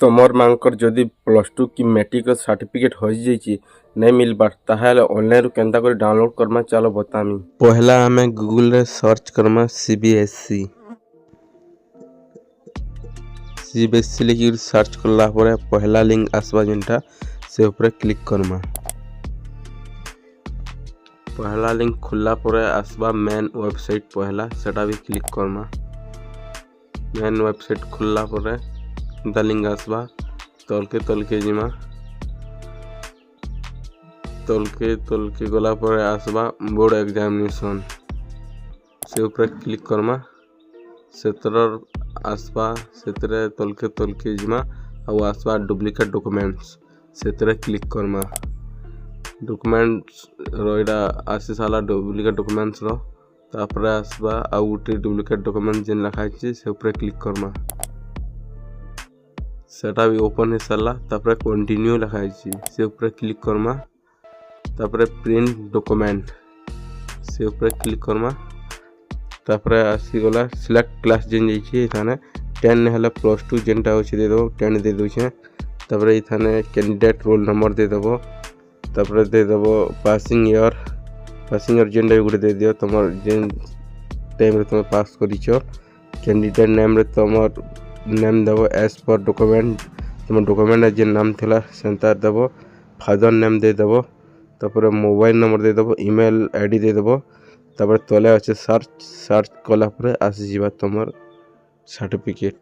ତମର ମାନଙ୍କର ଯଦି +2 କି ମେଟ୍ରିକର ସାର୍ଟିଫିକେଟ୍ ହଜିଯାଇଛି ନାଇଁ ମିଲବାର୍ ତାହେଲେ ଅନଲାଇନରୁ କେନ୍ତା କରି ଡାଉନଲୋଡ୍ କରମା ଚାଲ ବତାମି। ପହଲା ଆମେ ଗୁଗଲରେ ସର୍ଚ୍ଚ କରମା CBSE লিখি ସର୍ଚ୍ଚ କଲା ପରେ ପହଲା ଲିଙ୍କ আসবা যেটা ସେ ଉପରେ କ୍ଲିକ୍ କରମା। पहला लिंक खुलला पर आसबा मेन वेबसाइट पहला सेटा भी क्लिक करना। मेन वेबसाइट खुलला पर लिंक आसबा तलके जिमा तलके गला पर आसबा बोर्ड एग्जामिनेशन से ऊपर क्लिक करमा। सेतर आसबा सेतरे तलके जिमा और आसबा डुप्लिकेट डॉक्यूमेंट्स सेतरे क्लिक करमा। डॉक्यूमेंट्स रोइडा आसी साला डुप्लिकेट डॉक्यूमेंट्स रो तापर आसबा आउ गोटे डुप्लिकेट डॉक्यूमेंट जेन लिखा है से ऊपर क्लिक करमा। सेटा भी ओपन हो सारा तापर कंटिन्यू लिखा है से ऊपर क्लिक करमा। तापर प्रिंट डॉक्यूमेंट से ऊपर क्लिक करमा। तापर आसी गला सिलेक्ट क्लास जेन जाइए थाने 10 हेला +2 जेनटा होछि दे दो 10 दे दो छे। तापर इथाने कैंडिडेट रोल नंबर दे देबो। तापर दे देबो पासिंग ईयर जेनटा गुटे दे दियो तुमर जेन टाइम रे तुम पास करिछो। कैंडिडेट नेम रे तुमर नेम देबो एज पर डॉक्यूमेंट तुम डॉक्यूमेंट जेन नाम थिला सेंता देबो। फादर नेम दे देबो। तापर मोबाइल नंबर दे देबो ईमेल आईडी दे देबो। तापर तले अच्छे सर्च कला पर आसी जीवा तुमर सर्टिफिकेट।